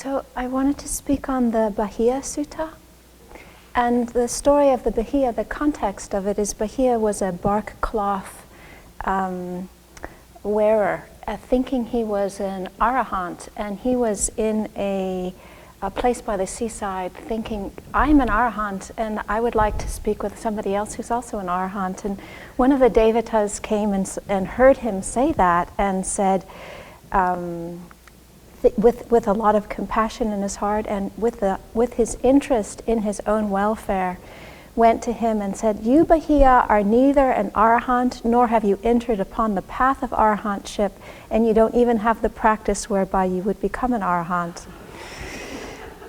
So I wanted to speak on the Bāhiya Sutta. And the story of the Bāhiya, the context of it is Bāhiya was a bark cloth wearer, thinking he was an arahant, and he was in a place by the seaside thinking, I'm an arahant and I would like to speak with somebody else who's also an arahant. And one of the devatas came and heard him say that and said, with a lot of compassion in his heart and with his interest in his own welfare, went to him and said, you Bāhiya are neither an arahant nor have you entered upon the path of arahantship, and you don't even have the practice whereby you would become an arahant.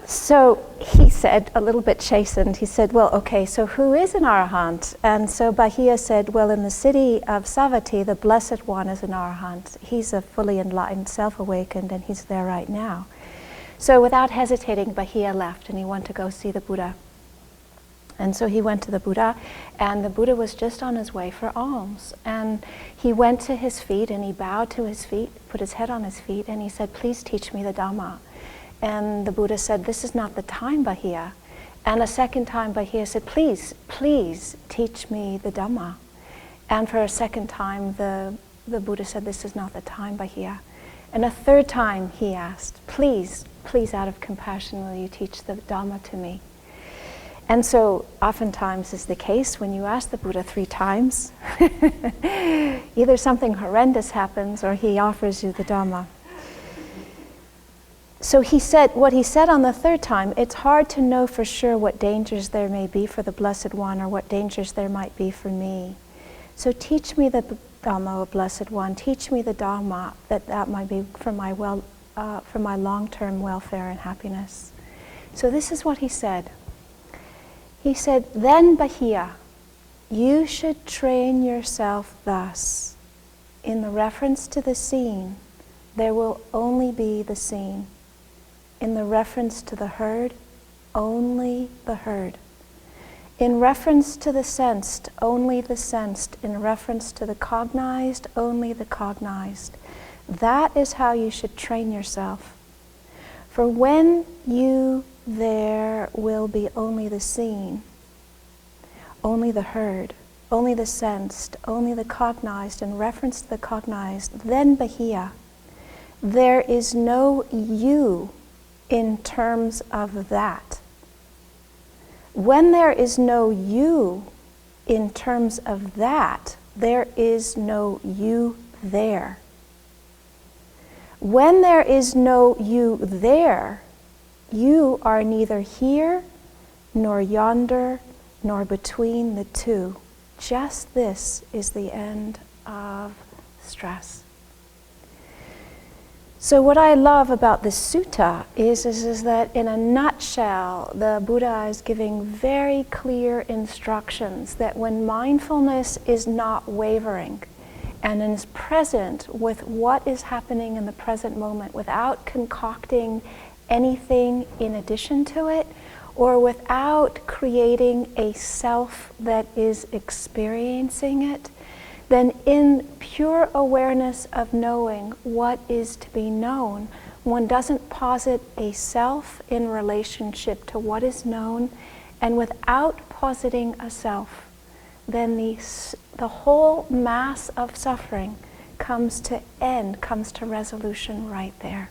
So he said, a little bit chastened, he said, well, okay, so who is an arahant? And so Bāhiya said, well, in the city of Sravasti, the Blessed One is an arahant. He's a fully enlightened, self-awakened, and he's there right now. So without hesitating, Bāhiya left, and he went to go see the Buddha. And so he went to the Buddha, and the Buddha was just on his way for alms. And he went to his feet, and he bowed to his feet, put his head on his feet, and he said, please teach me the Dhamma. And the Buddha said, this is not the time, Bāhiya. And a second time, Bāhiya said, please, please teach me the Dhamma. And for a second time, the Buddha said, this is not the time, Bāhiya. And a third time, he asked, please, please, out of compassion, will you teach the Dhamma to me? And so, oftentimes is the case when you ask the Buddha 3 times, either something horrendous happens or he offers you the Dhamma. So he said, what he said on the 3rd time, it's hard to know for sure what dangers there may be for the Blessed One or what dangers there might be for me. So teach me the Dhamma, O Blessed One. Teach me the Dhamma that might be for my long-term welfare and happiness. So this is what he said. He said, then Bāhiya, you should train yourself thus. In the reference to the seen, there will only be the seen. In the reference to the heard, only the heard. In reference to the sensed, only the sensed. In reference to the cognized, only the cognized. That is how you should train yourself. For when there will be only the seen, only the heard, only the sensed, only the cognized, in reference to the cognized, then Bāhiya, there is no you in terms of that. When there is no you in terms of that, there is no you there. When there is no you there, you are neither here, nor yonder, nor between the two. Just this is the end of stress. So what I love about this sutta is that in a nutshell, the Buddha is giving very clear instructions that when mindfulness is not wavering and is present with what is happening in the present moment without concocting anything in addition to it, or without creating a self that is experiencing it, then in pure awareness of knowing what is to be known, one doesn't posit a self in relationship to what is known, and without positing a self, then the whole mass of suffering comes to end, comes to resolution right there.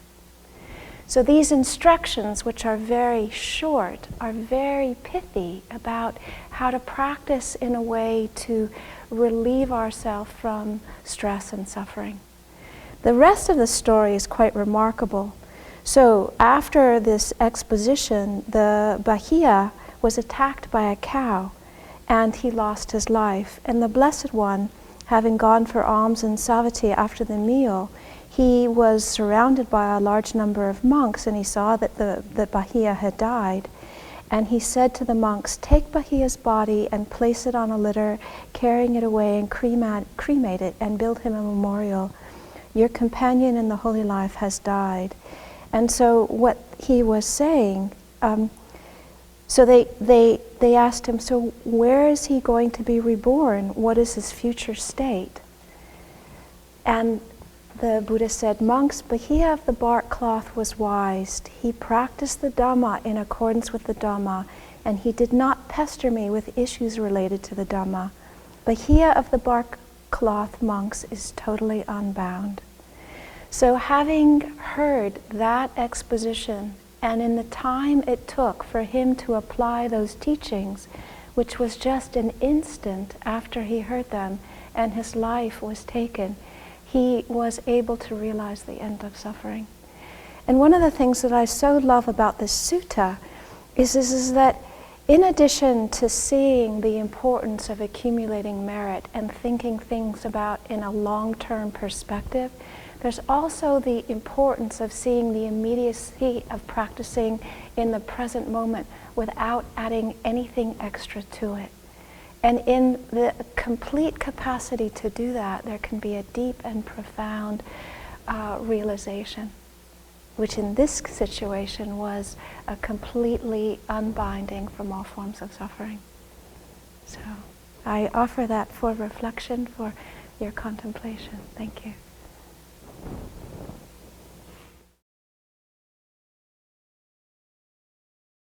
So these instructions, which are very short, are very pithy about how to practice in a way to relieve ourselves from stress and suffering. The rest of the story is quite remarkable. So after this exposition, the Bāhiya was attacked by a cow and he lost his life. And the Blessed One, having gone for alms in Sravasti after the meal, he was surrounded by a large number of monks, and he saw that the Bāhiya had died. And he said to the monks, take Bāhiya's body and place it on a litter, carrying it away and cremate it and build him a memorial. Your companion in the holy life has died. And so what he was saying, so they asked him, so where is he going to be reborn? What is his future state? And the Buddha said, monks, Bāhiya of the bark cloth was wise. He practiced the Dhamma in accordance with the Dhamma, and he did not pester me with issues related to the Dhamma. Bāhiya of the bark cloth monks is totally unbound. So having heard that exposition, and in the time it took for him to apply those teachings, which was just an instant after he heard them and his life was taken, he was able to realize the end of suffering. And one of the things that I so love about this sutta is that in addition to seeing the importance of accumulating merit and thinking things about in a long-term perspective, there's also the importance of seeing the immediacy of practicing in the present moment without adding anything extra to it. And in the complete capacity to do that, there can be a deep and profound realization, which in this situation was a completely unbinding from all forms of suffering. So I offer that for reflection, for your contemplation. Thank you.